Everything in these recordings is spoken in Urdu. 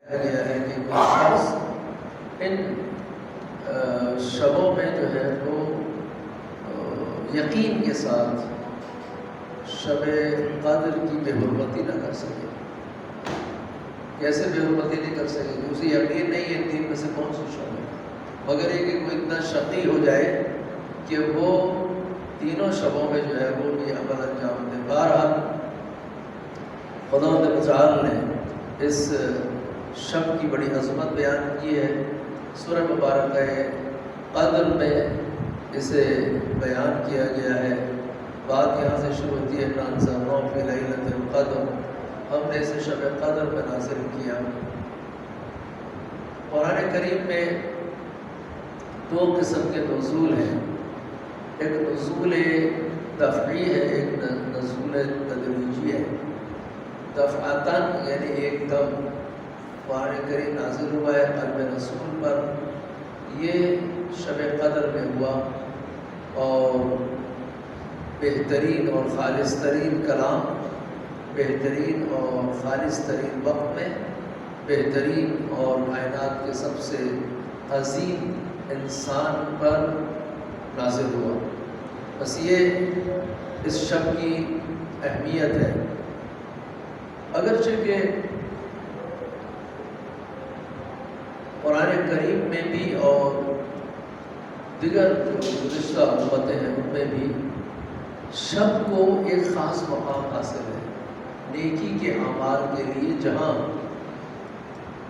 گیا ہے کہ کوئی شخص ان شبوں میں جو ہے وہ یقین کے ساتھ شب قدر کی بے حرمتی نہ کر سکے. کیسے بے حرمتی نہیں کر سکے کہ اسے یقین نہیں ہے تین میں سے کون سی شب ہے، مگر یہ کہ کوئی اتنا شقی ہو جائے کہ وہ تینوں شبوں میں جو ہے وہ بھی عمل انجام دے. بہرحال خدا متعال نے اس شب کی بڑی عظمت بیان کی ہے. سورہ مبارکہ قدر میں اسے بیان کیا گیا ہے. بات یہاں سے شروع ہوتی ہے انزلناہ فی لیلۃ القدر، ہم نے اسے شب قدر میں نازل کیا. قرآن کریم میں دو قسم کے نزول ہیں، ایک نزول دفعی ہے، ایک نزول تدریجی ہے. دفعتاً یعنی ایک دم قرآن کریم نازل ہوا ہے قلب رسول پر، یہ شب قدر میں ہوا، اور بہترین اور خالص ترین کلام، بہترین اور خالص ترین وقت میں، بہترین اور کائنات کے سب سے عظیم انسان پر نازل ہوا. بس یہ اس شب کی اہمیت ہے. اگرچہ کہ قرآن کریم میں بھی اور دیگر جو گزشتہ امتیں ہیں ان میں بھی شب کو ایک خاص مقام حاصل ہے نیکی کے اعمال کے لیے، جہاں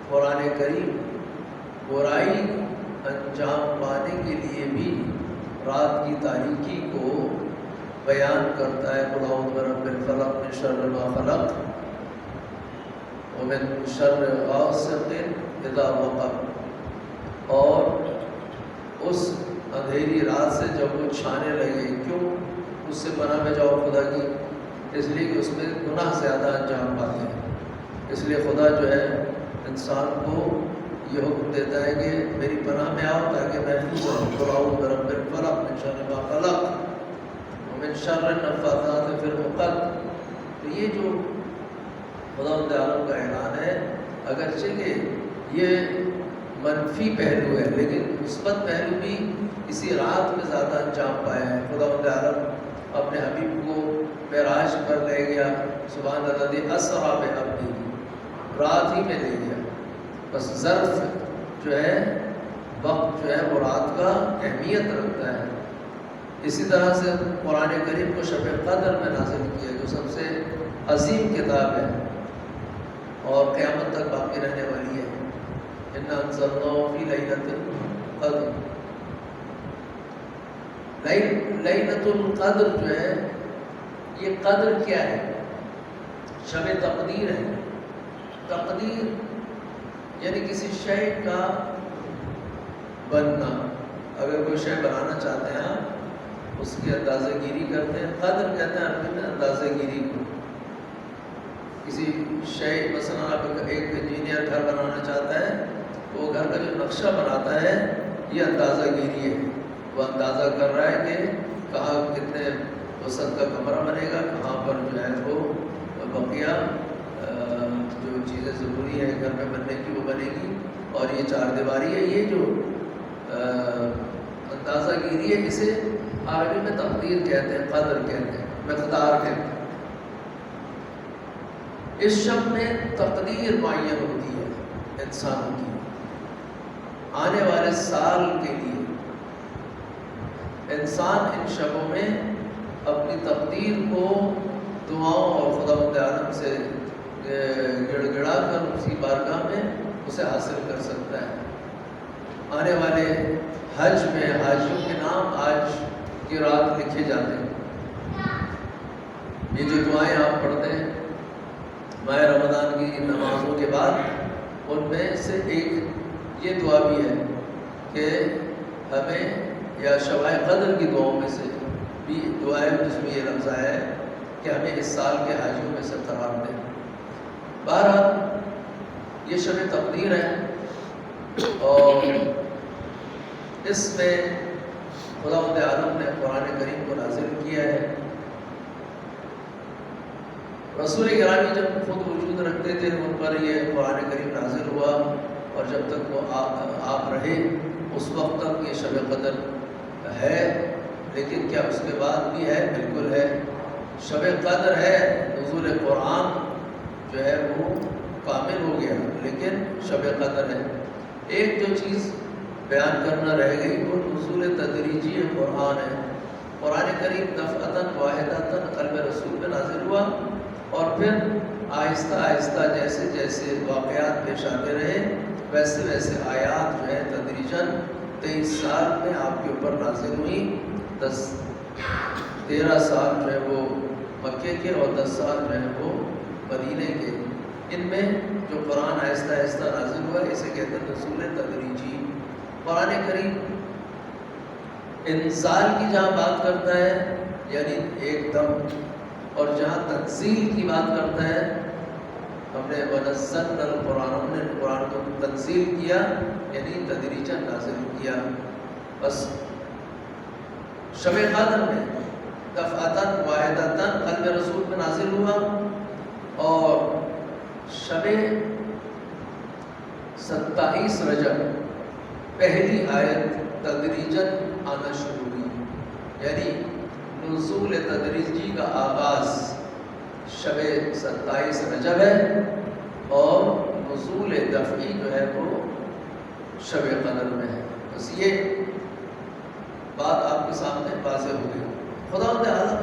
قرآن کریم برائی انجام پانے کے لیے بھی رات کی تاریکی کو بیان کرتا ہے. قل اعوذ برب الفلق من شر ما خلق ومن شر غاسق اذا وقب، اور اس اندھیری رات سے جب وہ چھانے لگے. کیوں اس سے پناہ میں جاؤ خدا کی؟ اس لیے کہ اس میں گناہ زیادہ انجام پاتے ہیں. اس لیے خدا جو ہے انسان کو یہ حکم دیتا ہے کہ میری پناہ میں آؤ تاکہ محفوظ رہو. قل اعوذ برب الفلق من شر ما خلق ومن شر النفاثات فی العقد. تو یہ جو خداوند عالم کا اعلان ہے، اگرچہ کہ یہ منفی پہلو ہے لیکن مثبت پہلو بھی اسی رات میں زیادہ انجام پایا ہے. خداوند عالم اپنے حبیب کو معراج پر لے گیا، سبحان الذی اسری بعبدہ، رات ہی میں لے گیا. بس ظرف جو ہے، وقت جو ہے وہ رات کا اہمیت رکھتا ہے. اسی طرح سے قرآن کریم کو شب قدر میں نازل کیا جو سب سے عظیم کتاب ہے اور قیامت تک باقی رہنے والی ہے. اِنَّا أَنزَلْنَاهُ فِي لَيْلَةِ الْقَدْرِ. لیلۃ القدر جو ہے، یہ قدر کیا ہے؟ شب تقدیر ہے. تقدیر یعنی کسی شے کا بننا. اگر کوئی شے بنانا چاہتے ہیں آپ، اس کی اندازہ گیری کرتے ہیں. قدر کہتے ہیں عربی میں اندازہ گیری کو. کسی شے، مثلا آپ ایک انجینئر گھر بنانا چاہتا ہے تو وہ گھر کا جو نقشہ بناتا ہے یہ اندازہ گیری ہے. وہ اندازہ کر رہا ہے کہ کہاں کتنے وسعت کا کمرہ بنے گا، کہاں پر جو ہے وہ بقیہ جو چیزیں ضروری ہیں گھر میں بننے کی وہ بنے گی، اور یہ چار دیواری ہے. یہ جو اندازہ گیری ہے اسے عربی میں تقدیر کہتے ہیں، قدر کہتے ہیں، مقدار کہتے ہیں. اس شب میں تقدیر معین ہوتی ہے انسان کی آنے والے سال کے لیے. انسان ان شبوں میں اپنی تقدیر کو دعاؤں اور خداوند عالم سے گڑ گڑا کر اسی بارگاہ میں اسے حاصل کر سکتا ہے. آنے والے حج میں حاجیوں کے نام آج کی رات لکھے جاتے ہیں. یہ جو دعائیں آپ پڑھتے ہیں ماہ رمضان کی نمازوں کے بعد، ان میں سے ایک یہ دعا بھی ہے کہ ہمیں، یا شب قدر کی دعاؤں میں سے بھی دعا ہے جس میں یہ لفظ آیا ہے کہ ہمیں اس سال کے حاجیوں میں سے قرار دیں. بہرحال یہ شب تقدیر ہے، اور اس میں خداوند عالم نے قرآن کریم کو نازل کیا ہے. رسول گرامی جب خود وجود رکھتے تھے ان پر یہ قرآن کریم نازل ہوا جب تک وہ آپ رہے اس وقت تک یہ شب قدر ہے، لیکن کیا اس کے بعد بھی ہے؟ بالکل ہے، شب قدر ہے، نزول قرآن جو ہے وہ کامل ہو گیا، لیکن شب قدر ہے۔ ایک جو چیز بیان کرنا رہ گئی وہ نزول تدریجی قرآن ہے۔ قرآن کریم دفعتاً واحدتاً قلب رسول پہ نازل ہوا، اور پھر آہستہ آہستہ جیسے جیسے واقعات پیش آتے رہے ویسے ویسے آیات جو ہے تدریجاً 23 سال میں آپ کے اوپر نازل ہوئی۔ 13 سال جو ہے وہ مکے کے اور 10 سال جو ہے وہ مدینے کے۔ ان میں جو قرآن آہستہ آہستہ نازل ہوا اسے کہتے ہیں نزول تدریجی۔ قرآن کریم انزال کی جہاں بات کرتا ہے یعنی ایک دم، اور جہاں تنزیل کی بات کرتا ہے ہم نے ونزلنا القرآن، ہم نے قرآن کو تنزیل کیا یعنی تدریجاً نازل کیا۔ بس شب قدر میں دفعتاً واحدتاً قلب رسول میں نازل ہوا، اور شب 27 رجب پہلی آیت تدریجاً آنا شروع ہوئی، یعنی نزول تدریجی کا آغاز شب 27 رجب ہے، اور نزول دفعی جو ہے وہ شب قدر میں ہے۔ بس یہ بات آپ کے سامنے واضح ہو گئی۔ خدا تعالیٰ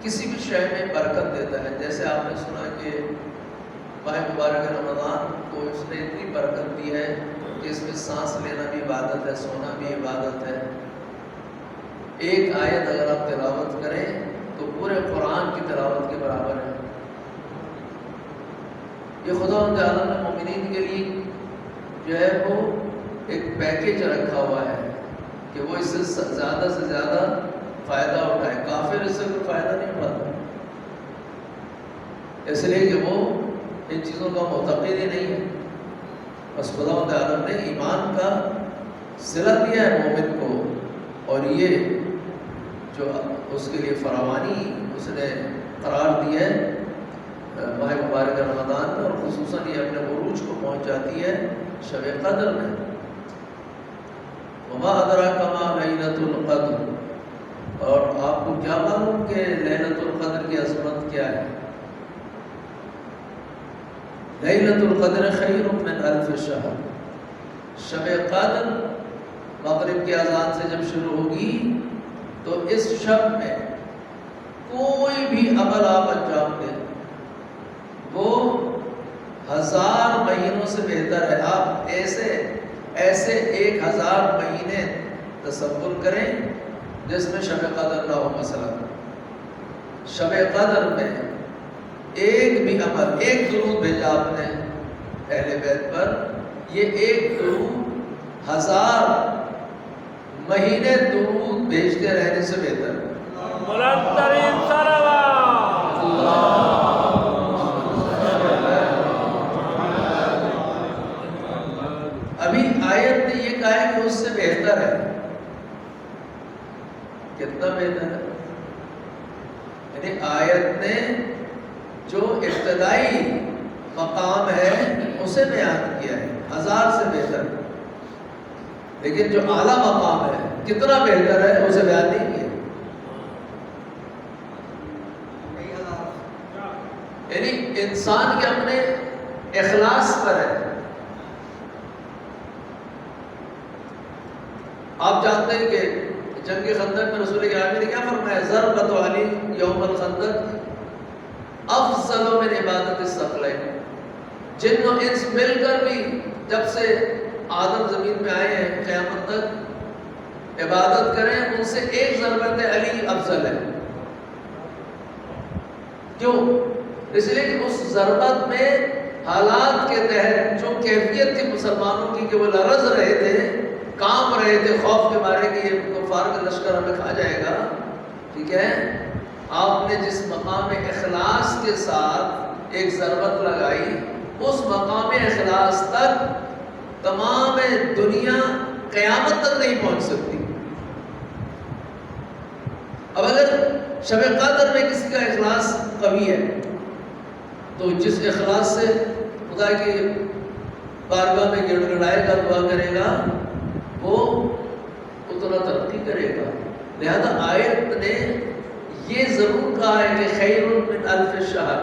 کسی بھی شے میں برکت دیتا ہے، جیسے آپ نے سنا کہ ماہ مبارک رمضان کو اس نے اتنی برکت دی ہے کہ اس میں سانس لینا بھی عبادت ہے، سونا بھی عبادت ہے۔ ایک آیت اگر آپ تلاوت کریں تو پورے قرآن کی تلاوت کے برابر ہے۔ یہ خدا تعالیٰ نے مومنین کے لیے جو ہے وہ ایک پیکیج رکھا ہوا ہے کہ وہ اس سے زیادہ فائدہ اٹھائے۔ کافر اس سے کوئی فائدہ نہیں اٹھاتا، اس لیے کہ وہ ان چیزوں کا معتقد ہی نہیں ہے۔ بس خدا تعالیٰ نے ایمان کا صلہ دیا ہے مومن کو، اور یہ جو اس کے لیے فراوانی اس نے قرار دی ہے ماہ مبارک رمضان میں، اور خصوصاً یہ اپنے عروج کو پہنچ جاتی ہے شب قدر میں۔ وما ادراک ما لیلۃ القدر، اور آپ کو کیا معلوم کہ لیلۃ القدر کی عظمت کیا ہے؟ لیلۃ القدر خیر من الف شہر۔ شب قدر مغرب کی اذان سے جب شروع ہوگی تو اس شب میں کوئی بھی عمل آپ انجام دیں وہ 1000 مہینوں سے بہتر ہے۔ آپ ایسے 1000 مہینے تصور کریں جس میں شب قدر نہ ہو۔ مثلا شب قدر میں ایک بھی عمل، ایک درود بھیجا آپ نے اہل بیت پر، یہ ایک درود 1000 مہینے درود بھیجتے رہنے سے بہتر ہے۔ ابھی آیت نے یہ کہا ہے کہ اس سے بہتر ہے۔ کتنا بہتر ہے؟ یعنی آیت نے جو ابتدائی مقام ہے اسے بیان کیا ہے 1000 سے بہتر، لیکن جو اعلیٰ مقام ہے کتنا بہتر ہے اسے بیان نہیں کیا۔ یعنی انسان کے اپنے اخلاص پر ہے۔ آپ جانتے ہیں کہ جنگ خندق میں رسول کریم نے کیا فرمایا؟ ضربۃ علی یوم الخندق افضل من عبادت الثقلین۔ جن و انس مل کر بھی جب سے آدم زمین میں آئے ہیں قیامت تک عبادت کریں ان سے ایک ضربت علی افضل ہے۔ کیوں؟ اس لیے کہ اس ضربت میں حالات کے تحت جو کیفیت تھی مسلمانوں کی کہ وہ لرز رہے تھے، کانپ رہے تھے خوف کے مارے کہ یہ کفار کا لشکر ہمیں کھا جائے گا، ٹھیک ہے، آپ نے جس مقام اخلاص کے ساتھ ایک ضربت لگائی اس مقام اخلاص تک تمام دنیا قیامت تک نہیں پہنچ سکتی۔ اب اگر شب قدر میں کسی کا اخلاص قوی ہے تو جس اخلاص سے خدا کی بارگاہ میں گڑ گڑائے گا، دعا کرے گا، وہ اتنا ترقی کرے گا۔ لہذا آیت نے یہ ضرور کہا ہے کہ خیر من الف شہر،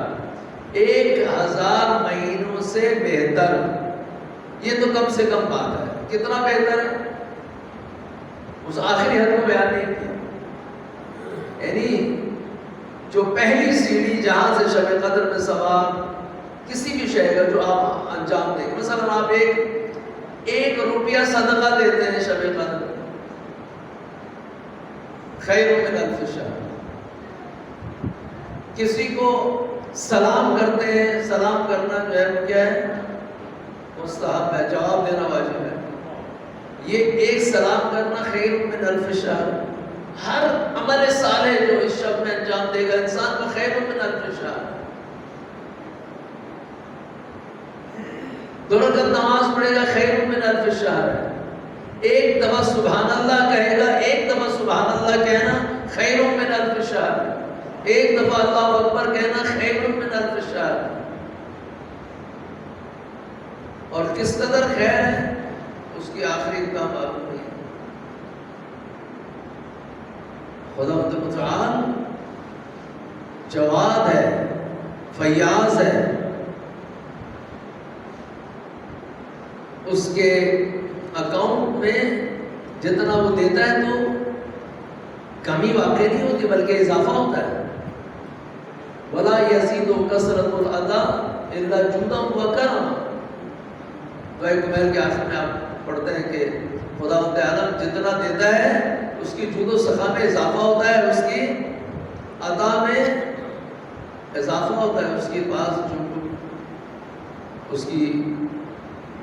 1000 مہینوں سے بہتر۔ یہ تو کم سے کم بات ہے۔ کتنا بہتر ہے؟ اس آخری حد کو بیان نہیں کیا، یعنی جو پہلی سیڑھی جہاں سے شب قدر میں ثواب کسی بھی شے کا جو آپ انجام دیں گے، مثلا آپ ایک روپیہ صدقہ دیتے ہیں شب قدر، خیر من الف شہر۔ کسی کو سلام کرتے ہیں، سلام کرنا جو ہے وہ کیا ہے؟ مستحب ہے، جواب دینا واجب ہے۔ یہ ایک سلام کرنا خیر من الف شہر۔ ہر عمل صالح جو اس شب میں انجام دے گا انسان کو، خیر من الف شہر۔ 2 رکعت نماز پڑھے گا، خیر من الف شہر ہے۔ ایک دفعہ سبحان اللہ کہے گا، ایک دفعہ سبحان اللہ کہنا خیر من الف شہر ہے۔ ایک دفعہ اللہ اکبر کہنا خیر من الف شہر ہے۔ اور کس قدر خیر ہے اس کی آخری اتنا معلوم نہیں۔ خدا متعال جواد ہے، فیاض ہے، اس کے اکاؤنٹ میں جتنا وہ دیتا ہے تو کمی واقع نہیں ہوتی بلکہ اضافہ ہوتا ہے۔ وَلَا يَزِيدُ كَثْرَةُ الْعَطَاءِ إِلَّا جُودًا وَكَرَمًا۔ دعائے کمیل کے آخر میں آپ پڑھتے ہیں کہ خدا عالم جتنا دیتا ہے اس کی جود و سخا میں اضافہ ہوتا ہے، اس کی عطا میں اضافہ ہوتا ہے، اس کے پاس جو اس کی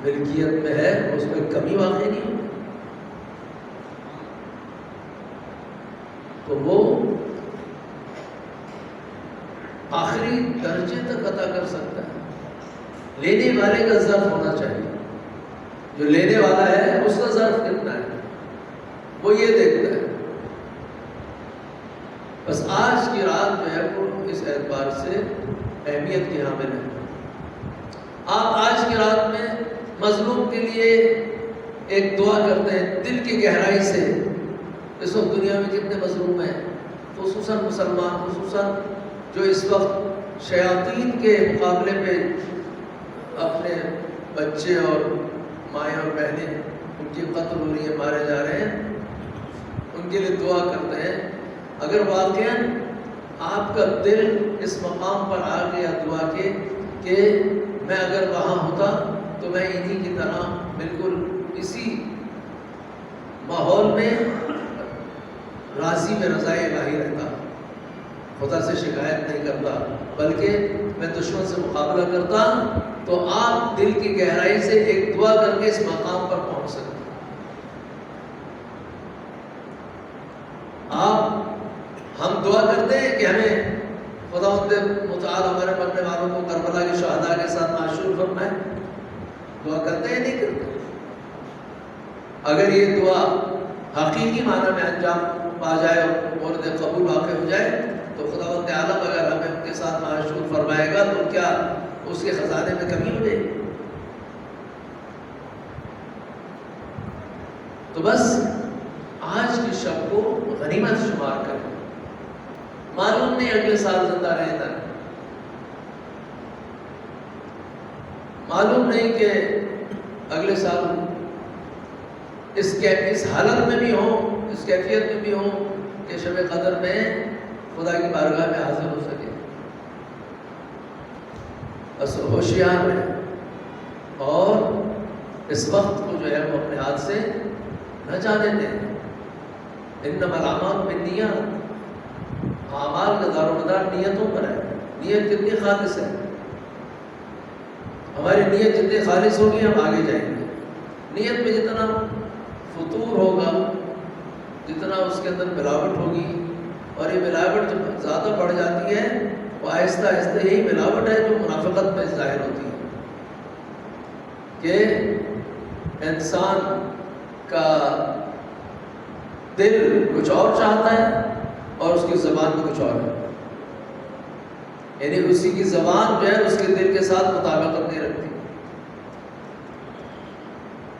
ملکیت میں ہے اس میں کمی واقع نہیں ہوتی۔ تو وہ آخری درجے تک عطا کر سکتا ہے۔ لینے والے کا ظرف ہونا چاہیے، جو لینے والا ہے اس کا ظرف کتنا ہے وہ یہ دیکھتا ہے۔ بس آج کی رات جو ہے وہ اس اعتبار سے اہمیت کی حامل ہے۔ آپ آج کی رات میں مظلوم کے لیے ایک دعا کرتے ہیں دل کی گہرائی سے۔ اس وقت دنیا میں کتنے مظلوم ہیں، خصوصاً مسلمان، خصوصاً جو اس وقت شیاطین کے مقابلے پہ اپنے بچے اور مائیں اور بہنیں ان کی قتل ہو رہی ہیں، مارے جا رہے ہیں، ان کے لیے دعا کرتے ہیں۔ اگر واقعاً آپ کا دل اس مقام پر آ گیا دعا کے کہ میں اگر وہاں ہوتا تو میں انہی کی طرح بالکل اسی ماحول میں راضی میں رضائے الہی رہتا، خدا سے شکایت نہیں کرتا بلکہ میں دشمن سے مقابلہ کرتا، تو آپ دل کی گہرائی سے ایک دعا کر کے اس مقام پر پہنچ سکتے۔ ہم دعا کرتے ہیں کہ ہمیں خدا متعال ہمارے مرنے والوں کو کربلا کے شہداء کے ساتھ معشور فرمائے، دعا کرتے ہیں نہیں کرتے؟ اگر یہ دعا حقیقی معنی میں انجام پا جائے اور مورد قبول واقع ہو جائے تو خداوند عالم اگر ہمیں ان کے ساتھ معشور فرمائے گا تو کیا اس کے خزانے میں کمی ہو جائے گی؟ تو بس آج کی شب کو غنیمت شمار کریں۔ معلوم نہیں اگلے سال زندہ رہتا ہے، معلوم نہیں کہ اگلے سال اس حالت میں بھی ہوں، اس کیفیت میں بھی ہوں کہ شب قدر میں خدا کی بارگاہ میں حاضر ہو سکے۔ بس ہوشیار رہیں اور اس وقت کو جو ہے وہ اپنے ہاتھ سے نہ جانے دیں۔ انما الاعمال بالنیات، اعمال کا دار و مدار نیتوں پر ہے۔ نیت کتنی خالص ہے، ہماری نیت جتنی خالص ہوگی ہم آگے جائیں گے۔ نیت میں جتنا فطور ہوگا، جتنا اس کے اندر ملاوٹ ہوگی، اور یہ ملاوٹ جب زیادہ بڑھ جاتی ہے وہ آہستہ آہستہ یہی ملاوٹ ہے جو منافقت میں ظاہر ہوتی ہے کہ انسان کا دل کچھ اور چاہتا ہے اور اس کی زبان میں کچھ اور ہے، یعنی اسی کی زبان جو ہے اس کے دل کے ساتھ مطابقت نہیں رکھتی۔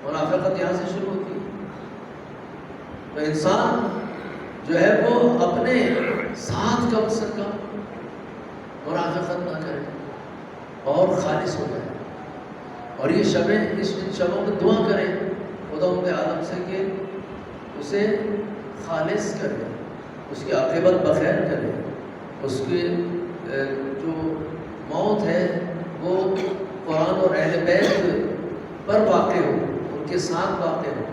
منافقت یہاں سے شروع ہوتی ہے۔ تو انسان جو ہے وہ اپنے ساتھ کم سے کم منافقت نہ کرے اور خالص ہو جائے، اور یہ شبیں اس شبوں میں دعا کرے خداوند عالم سے کہ اسے خالص کرے، اس کی عاقبت بخیر کرے، اس کی جو موت ہے وہ قرآن اور اہل بیت پر واقع ہو، ان کے ساتھ واقع ہو۔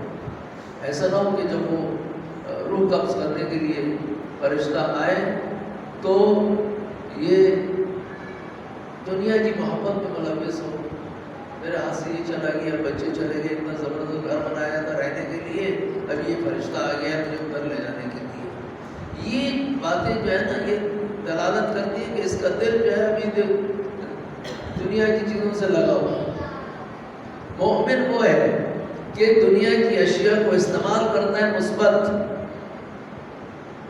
ایسا نہ ہو کہ جب وہ روح قبض کرنے کے لیے فرشتہ آئے تو یہ دنیا کی محبت میں ملوث ہو، میرے ہاتھ سے یہ چلا گیا، بچے چلے گئے، اتنا زبردست گھر بنایا تھا رہنے کے لیے، اب یہ فرشتہ آ گیا مجھے ادھر لے جانے کے لیے۔ یہ باتیں جو ہے نا یہ دلالت کرتی ہے کہ اس کا دل جو ہے ابھی دنیا کی چیزوں سے لگا ہوا۔ مومن وہ ہے کہ دنیا کی اشیاء کو استعمال کرتا ہے مثبت،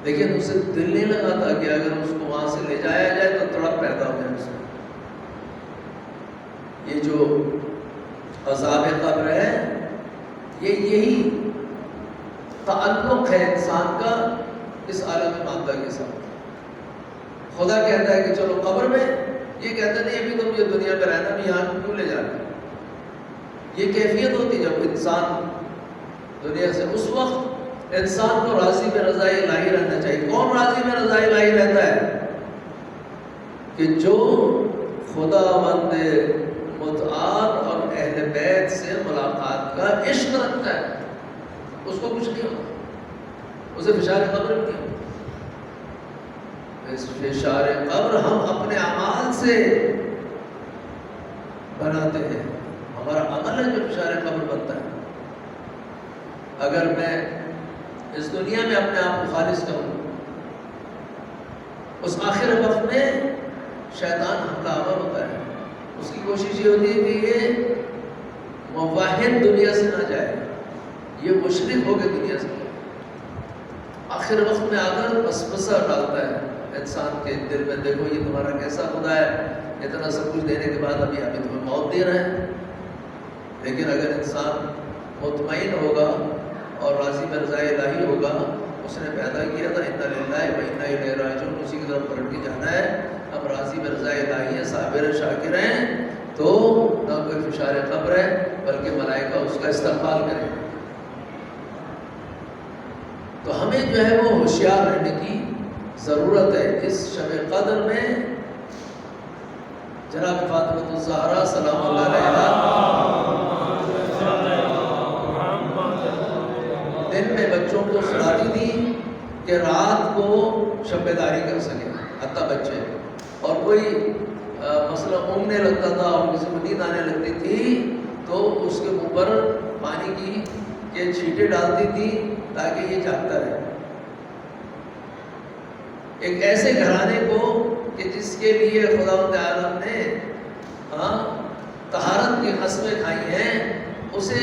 لیکن اسے دل نہیں لگاتا کہ اگر اس کو وہاں سے لے جایا جائے تو تڑپ پیدا ہو جائے اس میں۔ یہ جو عذاب قبر ہے یہی تعلق ہے انسان کا اس عالم مادہ کے ساتھ۔ خدا کہتا ہے کہ چلو قبر میں، یہ کہتا نہیں ابھی تم یہ دنیا میں رہنا بھی، یہاں کیوں لے جانا۔ یہ کیفیت ہوتی جب انسان دنیا سے، اس وقت انسان کو راضی میں رضا الہی رہنا چاہیے۔ کون راضی میں رضا الہی رہتا ہے؟ کہ جو خدا بند متعال اور اہل بیت سے ملاقات کا عشق رکھتا ہے، اس کو کچھ نہیں ہوتا، اسے فشار قبر نہیں ہوتا۔ اس فشار قبر ہم اپنے اعمال سے بناتے ہیں، ہمارا عمل ہے جو فشار قبر بنتا ہے۔ اگر میں اس دنیا میں اپنے آپ کو خالص کروں، اس آخر وقت میں شیطان حملہ آور ہوتا ہے، اس کی کوشش یہ ہوتی ہے کہ یہ موحد دنیا سے نہ جائے، یہ مشرک ہو کے دنیا سے جائے۔ آخر وقت میں آ کر وسوسہ ڈالتا ہے انسان کے دل میں، دیکھو یہ تمہارا کیسا خدا ہے، اتنا سب کچھ دینے کے بعد ابھی تمہیں موت دے رہا ہے۔ لیکن اگر انسان مطمئن ہوگا اور راضی برضا الہی ہوگا، اس نے پیدا کیا تھا انا للہ و انا الیہ راجعون، اسی کی طرف پلٹ کے جانا ہے، اب راضی برضا الہی ہے، صابر شاکر ہیں، تو نہ کوئی فشار قبر ہے بلکہ ملائکہ اس کا استقبال کریں۔ تو ہمیں جو ہے وہ ہوشیار رہنے کی ضرورت ہے۔ اس شب قدر میں جناب فاطمہ الزہرا سلام اللہ علیہا دن میں بچوں کو سلاتی تھی کہ رات کو شب بیداری کر سکیں، حتیٰ بچے، اور کوئی مسئلہ اونگنے لگتا تھا اور کسی کو نیند آنے لگتی تھی تو اس کے اوپر پانی کی کے چھینٹے ڈالتی تھی تاکہ یہ جاگتا رہے۔ ایک ایسے گھرانے کو کہ جس کے لیے خداوند عالم نے طہارت کی قسمیں کھائی ہیں، اسے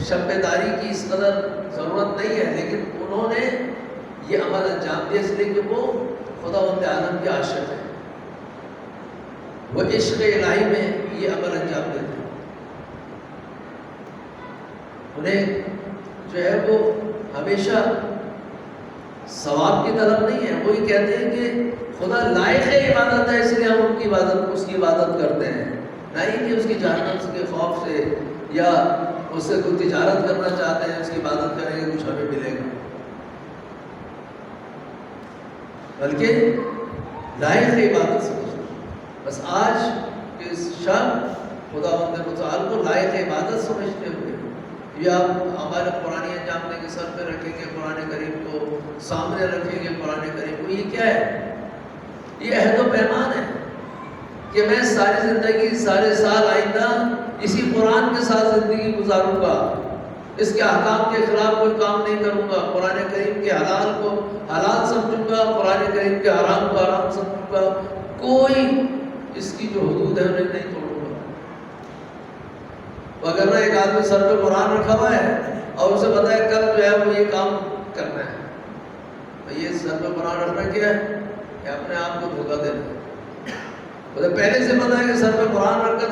شب بیداری کی اس قدر ضرورت نہیں ہے، لیکن انہوں نے یہ عمل انجام دیا اس لیے کہ وہ خداوند عالم کے عاشق ہیں، وہ عشق الہی میں یہ عمل انجام دیتے ہیں۔ انہیں جو ہے وہ ہمیشہ ثواب کی طرف نہیں ہے، وہی کہتے ہیں کہ خدا لائق عبادت ہے اس لیے ہم اس کی عبادت کرتے ہیں، نہیں کہ اس کی جہنم کے خوف سے یا اس سے کوئی تجارت کرنا چاہتے ہیں، اس کی عبادت کریں گے کچھ ہمیں ملے گا، بلکہ لائق عبادت سمجھتے ہیں۔ بس آج کے اس شب خداوند متعال کو لائق عبادت سمجھتے ہوئے یہ آپ ہمارے قرآن انجام دیں گے، سر پہ رکھیں گے قرآن کریم کو، سامنے رکھیں گے قرآن کریم کو، یہ کیا ہے؟ یہ عہد و پیمان ہے کہ میں ساری زندگی، سارے سال آئندہ اسی قرآن کے ساتھ زندگی گزاروں گا، اس کے احکام کے خلاف کوئی کام نہیں کروں گا، قرآن کریم کے حلال کو حلال سمجھوں گا، قرآن کریم کے حرام کو حرام سمجھوں گا، کوئی اس کی جو حدود ہے انہیں نہیں توڑوں گا۔ اگر نہ ایک آدمی سر پہ قرآن رکھا ہوا ہے اور اسے پتا ہے کل جو ہے وہ یہ کام کرنا ہے، تو یہ سر پہ قرآن رکھنا کیا ہے؟ کہ اپنے آپ کو دھوکہ دینا ہے۔ اسے پہلے سے پتا ہے کہ سر پہ قرآن رکھ کر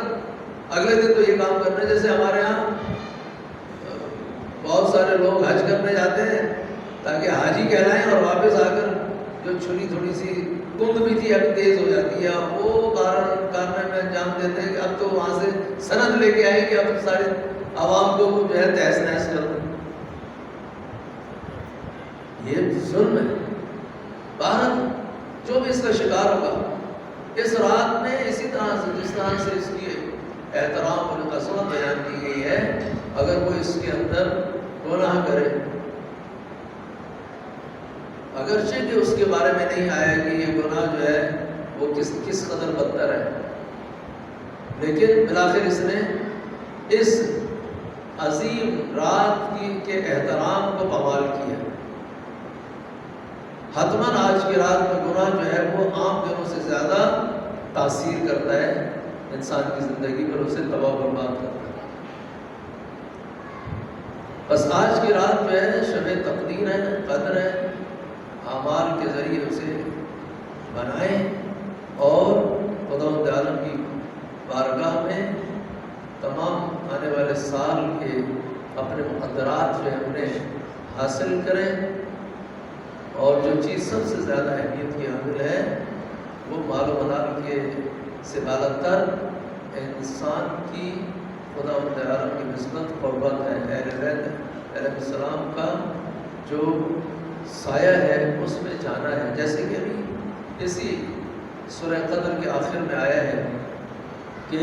اگلے دن تو یہ کام کرنا ہے۔ جیسے ہمارے ہاں بہت سارے لوگ حج کرنے جاتے ہیں تاکہ حاجی کہلائیں اور واپس آ کر جو چھری تھوڑی سی کند بھی تھی اب تیز ہو جاتی ہے، وہ کارنامے میں انجام دیتے ہیں کہ اب تو وہاں سے سند لے کے آئے کہ اب سارے عوام کو جو ہے تہس نہس کر دیں. یہ ظلم ہے. باہر جو بھی اس کا شکار ہوگا اس رات میں اسی طرح سے جس طرح سے اس کی احترام اور عظمت بیان کی گئی ہے، اگر کوئی اس کے اندر گناہ کرے، اگرچہ کہ اس کے بارے میں نہیں آیا کہ یہ گناہ جو ہے وہ کس قدر بدتر ہے، لیکن بالآخر اس نے اس عظیم رات کے احترام کو پامال کیا. حتماً آج کی رات میں گناہ جو ہے وہ عام دنوں سے زیادہ تاثیر کرتا ہے انسان کی زندگی پر، اسے تباہ و برباد کرتا ہے. بس آج کی رات جو ہے شب تقدیر ہے، قدر ہے، اعمال کے ذریعے اسے بنائیں اور خداوند عالم کی بارگاہ میں تمام آنے والے سال کے اپنے مقدرات جو ہیں انہیں حاصل کریں. اور جو چیز سب سے زیادہ اہمیت کی حامل ہے وہ مال و منال کے سے بالاتر انسان کی خداوند عالم کی نسبت قربت ہے. اہل بیت علیہ السلام کا جو سایہ ہے اس میں جانا ہے، جیسے کہ ابھی اسی سورہ قدر کے آخر میں آیا ہے کہ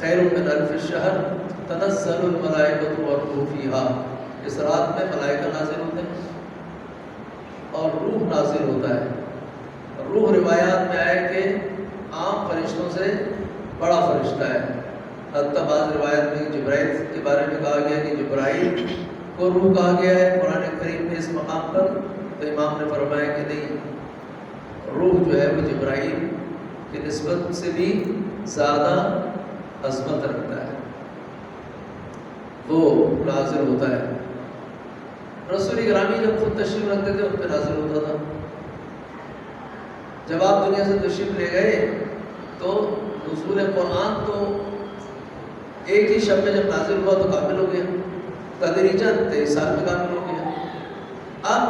خیر من الف الشہر تنزل الملائکۃ والروح فیہا. اس رات میں ملائکہ نازل ہوتے ہیں اور روح نازل ہوتا ہے. روح روایات میں آئے کہ عام فرشتوں سے بڑا فرشتہ ہے. حتیٰ بعض روایت میں جبرائیل کے بارے میں کہا گیا کہ جبرائیل کو روح کہا گیا ہے قرآن کریم میں اس مقام پر. تو امام نے فرمایا کہ نہیں، روح جو ہے وہ جبرائیل کی نسبت سے بھی زیادہ عظمت رکھتا ہے، وہ نازل ہوتا ہے. رسول گرامی جب خود تشریف رکھتے تھے ان پہ نازل ہوتا تھا. جب آپ دنیا سے تشریف لے گئے تو نزول قرآن تو ایک ہی شب میں جب نازل ہوا تو کامل ہو گیا، تدریجاً 23 سال میں کامل ہو گیا. اب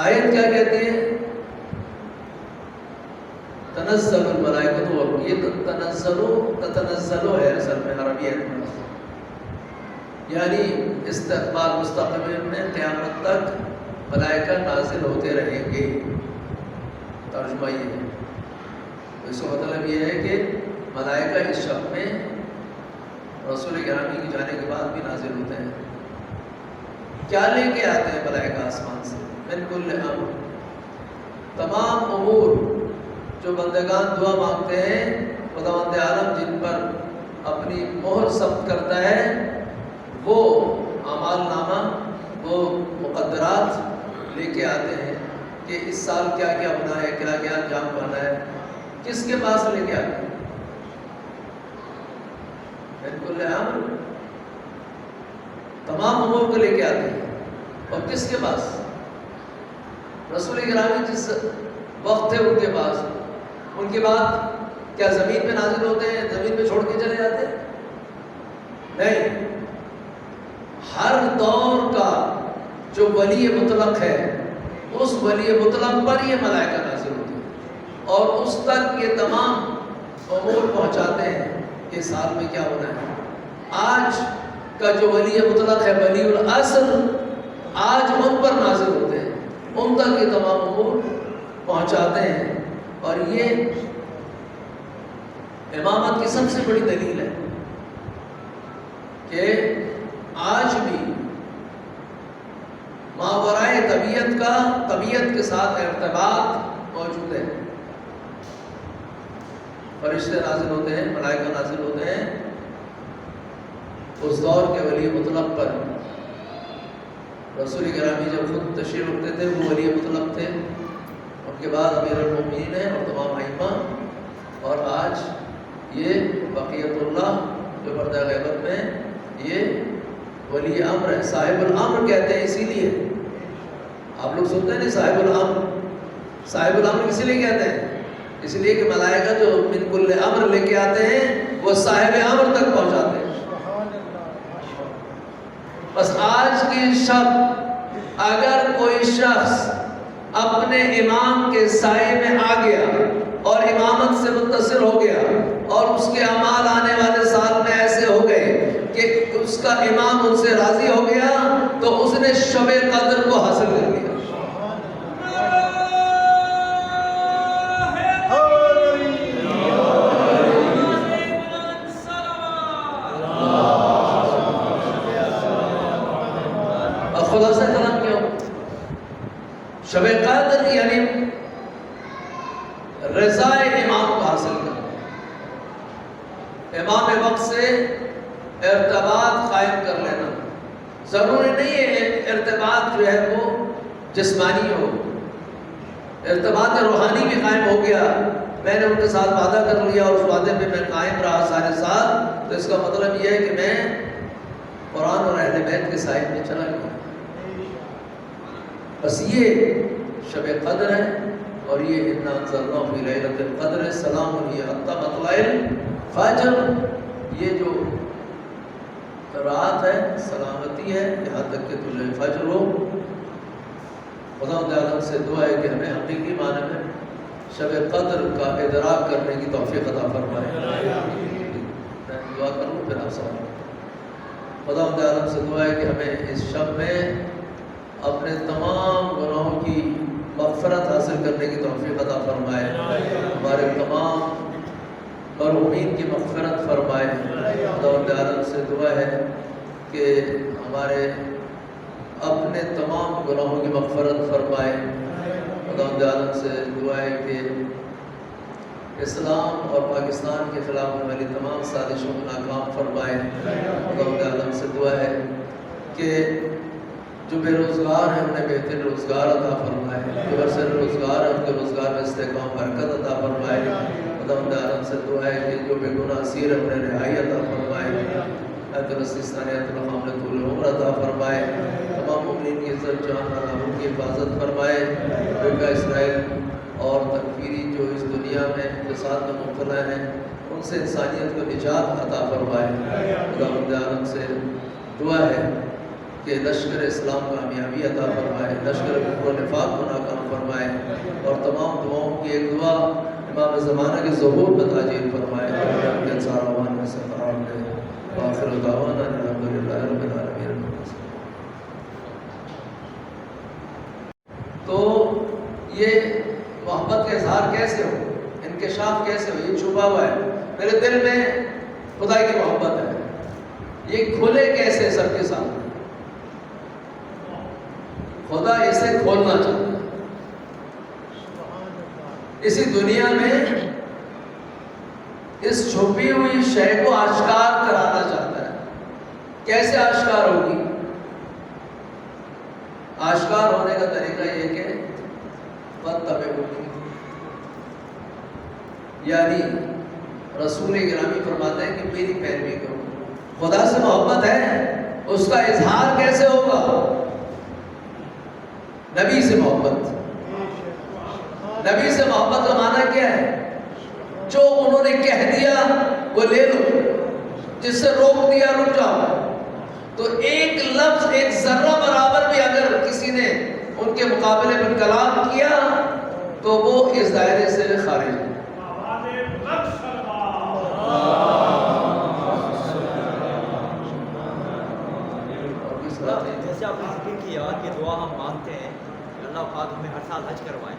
آیت کیا کہتی ہے؟ تنزل الملائکۃ والروح. یہ تتنزلو ہے اصل میں عربیت میں، یعنی استقبال مستقبل میں قیامت تک ملائکہ نازل ہوتے رہیں گے. ترجمہ یہ ہے. اس کا مطلب یہ ہے کہ ملائکہ اس شب میں رسول گرامی کے جانے کے بعد بھی نازل ہوتے ہیں. کیا لے کے آتے ہیں ملائکہ آسمان سے؟ من کل امر. تمام امور جو بندگان دعا مانگتے ہیں خداوند عالم جن پر اپنی مہر ثبت کرتا ہے، وہ اعمال نامہ، وہ مقدرات لے کے آتے ہیں کہ اس سال کیا کیا ہونا ہے، کیا کیا انجام پانا ہے. کس کے پاس لے کے آتے ہیں؟ بالکل امر، تمام امور کو لے کے آتے ہیں. اور کس کے پاس؟ رسول گرامی جس وقت ہے ان کے پاس. ان کے بعد کیا زمین پہ نازل ہوتے ہیں، زمین پہ چھوڑ کے چلے جاتے ہیں؟ نہیں. ہر دور کا جو ولی مطلق ہے اس ولی مطلق پر یہ ملائکہ نازل ہوتے ہیں اور اس تک یہ تمام امور پہنچاتے ہیں کہ سال میں کیا ہونا ہے. آج کا جو ولی مطلق ہے، ولی العصر، آج ان پر نازل ہوتے ہیں، ان تک یہ تمام امور پہنچاتے ہیں. اور یہ امامت کی سب سے بڑی دلیل ہے کہ آج بھی ماورائے طبیعت کا طبیعت کے ساتھ ارتباط موجود ہے. فرشتے نازل ہوتے ہیں، ملائکہ نازل ہوتے ہیں اس دور کے ولی مطلق پر. رسول گرامی جب خود تشریف رکھتے تھے وہ ولی مطلق تھے، ان کے بعد امیر المومنین ہیں اور تمام ائمہ. اور آج یہ بقیت اللہ جو پردہ غیبت میں یہ ولی امر ہے. صاحب الامر کہتے ہیں اسی لیے. آپ لوگ سنتے ہیں نہیں صاحب الامر؟ صاحب الامر اسی لیے کہتے ہیں، اس لیے کہ ملائکہ جو من کل امر لے کے آتے ہیں وہ صاحب امر تک پہنچاتے ہیں. بس آج کی شب اگر کوئی شخص اپنے امام کے سائے میں آ گیا اور امامت سے متصل ہو گیا اور اس کے اعمال آنے والے سال میں ایسے ہو گئے کہ اس کا امام ان سے راضی ہو گیا تو اس نے شب قدر کو حاصل کر لیا. خلاصہ کلام کیا ہو؟ شب قدر یعنی رضا امام کو حاصل کرنا، امام وقت سے ارتباط قائم کر لینا. ضروری نہیں ہے ارتباط جو ہے وہ جسمانی ہو، ارتباط روحانی بھی قائم ہو گیا، میں نے ان کے ساتھ وعدہ کر لیا اور اس وعدے پہ میں قائم رہا سارے سال، تو اس کا مطلب یہ ہے کہ میں قرآن اور اہل بیت کے سائے میں چلا گیا. بس یہ شب قدر ہے اور یہ انا انزلناہ فی لیلۃ القدر سلام ہی حتی مطلع الفجر. یہ جو رات ہے سلامتی ہے یہاں تک کہ طلوع فجر ہو. خداوند عالم سے دعا ہے کہ ہمیں حقیقی معنی میں شب قدر کا ادراک کرنے کی توفیق عطا فرمائے. میں دعا کروں پھر آپ سوال. خداوند عالم سے دعا ہے کہ ہمیں اس شب میں اپنے تمام گناہوں کی مغفرت حاصل کرنے کی توفیق عطا فرمائے. ہمارے تمام مرحومین کی مغفرت فرمائے. خداوند عالم سے دعا ہے کہ ہمارے اپنے تمام گناہوں کی مغفرت فرمائے. خداوند عالم سے دعا ہے کہ اسلام اور پاکستان کے خلاف ہونے والی تمام سازشوں کو ناکام فرمائے. خداوند عالم سے دعا ہے کہ جو بے روزگار ہیں انہیں بہتر روزگار عطا فرمائے. جو برسر روزگار ہیں ان کے روزگار میں استحکام برکت عطا فرمائے. خداوند عالم سے دعا ہے کہ جو بے گناہ اسیر ہیں انہیں رہائی عطا فرمائے. ایت الرسیستانیت الحمد طول عمر عطا فرمائے. تمام مومنین کی عزت جان اور کی حفاظت فرمائے. بیگا اسرائیل اور تکفیری جو اس دنیا میں فساد میں مبتلا ہیں ان سے انسانیت کو نجات عطا فرمائے. خداوند عالم سے دعا ہے کہ لشکر اسلام کو کامیابی عطا فرمائے. لشکر کفر و نفاق کو ناکام فرمائے. اور تمام دعاؤں کی ایک دعا امام زمانہ کے ظہور پر تاجیل فرمائے. کے ساروان میں سے قرار دے. وآخر دعوانا الحمدللہ رب العالمین. تو یہ محبت کا اظہار کیسے ہو، انکشاف کیسے ہو؟ یہ چھپا ہوا ہے. میرے دل میں خدا کی محبت ہے، یہ کھولے کیسے سب کے سامنے؟ خدا اسے کھولنا چاہتا ہے. اسی دنیا میں اس چھپی ہوئی شے کو آشکار کرانا چاہتا ہے. کیسے آشکار ہوگی؟ آشکار ہونے کا طریقہ یہ کہ یعنی رسول گرامی فرماتے ہیں کہ میری پیروی کرو. خدا سے محبت ہے، اس کا اظہار کیسے ہوگا؟ نبی سے محبت. نبی سے محبت کا معنی کیا ہے؟ جو انہوں نے کہہ دیا وہ لے لو، جس سے روک دیا رک جاؤ. تو ایک لفظ ایک ذرہ برابر بھی اگر کسی نے ان کے مقابلے میں کلام کیا تو وہ اس دائرے سے خارج ہے. جیسے آپ نے ذکر کیا کہ دعا ہم مانگتے ہیں کہ اللہ پاک ہمیں ہر سال حج کروائیں.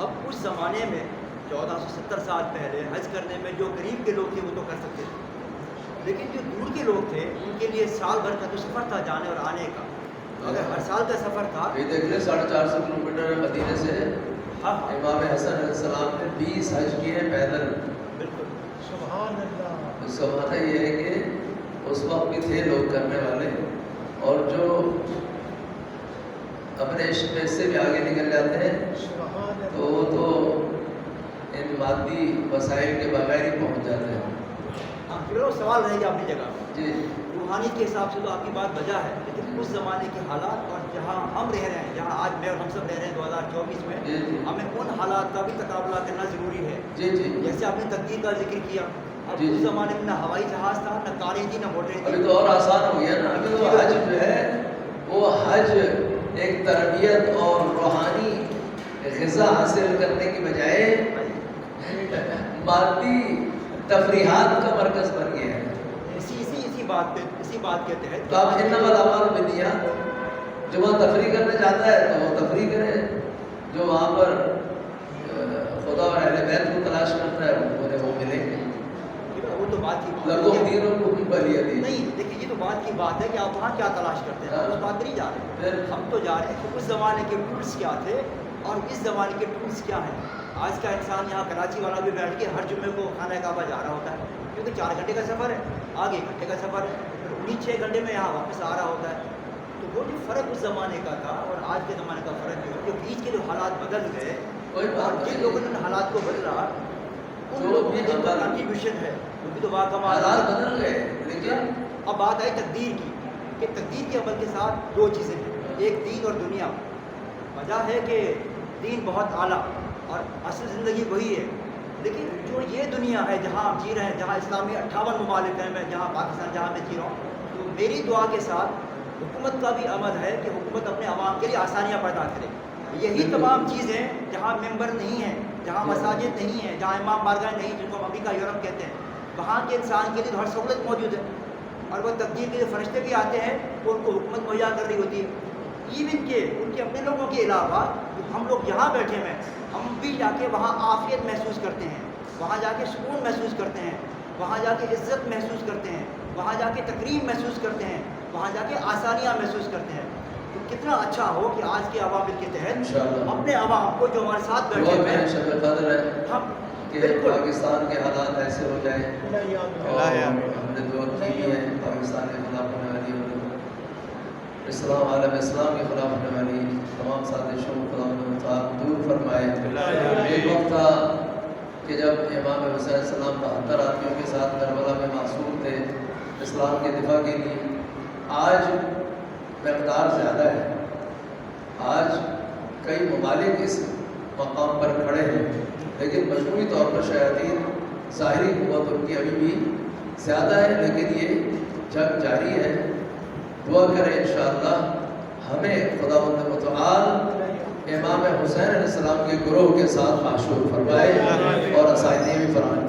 اب اس زمانے میں 1470 سال پہلے حج کرنے میں جو قریب کے لوگ تھے وہ تو کر سکتے تھے، لیکن جو دور کے لوگ تھے ان کے لیے سال بھر کا جو سفر تھا جانے اور آنے کا، اگر ہر سال کا سفر تھا. یہ دیکھ لیں 450 کلومیٹر مدینے سے امام حسن علیہ السلام نے 20 حج کیے پیدل. بالکل سبحان اللہ. اس کا معنی یہ ہے کہ اس وقت بھی تھے لوگ کرنے والے، اور جو اپنے عشق میں اس سے بھی آگے نکل جاتے ہیں تو وہ تو ان مادی وسائل کے بغیر ہی پہنچ جاتے ہیں. ہاں پھر سوال رہے گا اپنی جگہ جی روحانی کے حساب سے تو آپ کی بات بجا ہے، لیکن اس زمانے کے حالات اور جہاں ہم رہ رہے ہیں، جہاں آج میں اور ہم سب رہ رہے ہیں 2024 میں، جی ہمیں ان حالات کا بھی تقابلہ کرنا ضروری ہے. جی جی جیسے آپ نے تقدیر کا ذکر کیا، اب جی، اس جی۔ زمانے میں نہ ہوائی جہاز تھا، نہ کاریں تھی، نہ موٹریں ابھی تھی. تو اور آسان ہو گیا نا. ابھی تو حج جو ہے وہ حج ایک تربیت اور روحانی غذا حاصل کرنے کی بجائے مادی تفریحات کا مرکز بن گیا ہے. اسی بات کے تحت تو آپ انما الاعمال بالنیات، جو وہاں تفریح کرنے جاتا ہے تو وہ تفریح کرے، جو وہاں پر خدا اور اہل بیت کو تلاش کرتا ہے انہیں وہ ملیں گے. وہ تو بات کی بات لکم ہے. دینکم ولی دین. نہیں دیکھیے، یہ تو بات کی بات ہے کہ آپ وہاں کیا تلاش کرتے ہیں، ہم اس بات پہ نہیں جا رہے. ہم تو جا رہے ہیں کہ اس زمانے کے ٹولس کیا تھے اور اس زمانے کے ٹولس کیا ہیں. آج کا انسان یہاں کراچی والا بھی بیٹھ کے ہر جمعے کو خانہ کعبہ جا رہا ہوتا ہے، کیونکہ 4 گھنٹے کا سفر ہے، آگے 1 گھنٹے کا سفر ہے، پھر 6 گھنٹے میں یہاں واپس آ رہا ہوتا ہے. تو وہ جو فرق اس زمانے کا تھا اور آج کے زمانے کا فرق جو بیچ کے جو حالات بدل گئے، اور جن لوگوں نے ان حالات کو بدلا ان لوگوں میں جن کا کنٹریبیوشن ہے وہ بھی تو واقعات حالات بدل گئے. لیکن اب بات آئی تقدیر کی، کہ تقدیر کے عمل کے ساتھ 2 چیزیں ہیں، ایک دین اور دنیا. وجہ ہے کہ دین بہت اعلیٰ اور اصل زندگی وہی ہے، لیکن جو یہ دنیا ہے جہاں آپ جی رہے ہیں، جہاں اسلامی 58 ممالک ہیں، میں جہاں پاکستان جہاں میں جی رہا ہوں، تو میری دعا کے ساتھ حکومت کا بھی عمل ہے کہ حکومت اپنے عوام کے لیے آسانیاں پیدا کرے. یہی تمام چیزیں جہاں ممبر نہیں ہیں، جہاں مساجد نہیں ہیں، جہاں امام بارگاہ نہیں، جن کو ہم امریکہ یورپ کہتے ہیں، وہاں کے انسان کے لیے تو ہر سہولت موجود ہے. اور وہ تقدیر کے جو فرشتے بھی آتے ہیں وہ ان کو حکومت مہیا کر رہی ہوتی ہے. ایون کہ ان کے اپنے لوگوں کے علاوہ ہم لوگ یہاں بیٹھے ہوئے ہیں، ہم بھی جا کے وہاں عافیت محسوس کرتے ہیں، وہاں جا کے سکون محسوس کرتے ہیں، وہاں جا کے عزت محسوس کرتے ہیں، وہاں جا کے تکریم محسوس کرتے ہیں، وہاں جا کے آسانیاں محسوس کرتے ہیں. تو کتنا اچھا ہو کہ آج کے عوامل کے تحت انشاءاللہ اپنے عوام کو جو ہمارے ساتھ بیٹھے دعا ہوئے میں ہیں شب قدر ہے ہم کہ بالکل پاکستان کے حالات ایسے ہو جائیں. اور ہم نے دعا کی بھی ہے پاکستان کے خلاف ہونے والی اور اسلام عالم اسلام کے خلاف ہونے والی تمام سازشوں کو خدا تعالیٰ دور فرمائے. ایک وقت تھا کہ جب امام حسین علیہ السلام 72 آدمیوں کے ساتھ کربلا میں معصوم تھے اسلام کے دفاع کے لیے. آج مقدار زیادہ ہے، آج کئی ممالک اس مقام پر کھڑے ہیں، لیکن مجموعی طور پر شیاطین ظاہری قوت ان کی ابھی بھی زیادہ ہے، لیکن یہ جنگ جاری ہے. دعا کریں انشاءاللہ ہمیں خدا متعال امام حسین علیہ السلام کے گروہ کے ساتھ معشور فرمائے اور آسائشیں بھی فراہم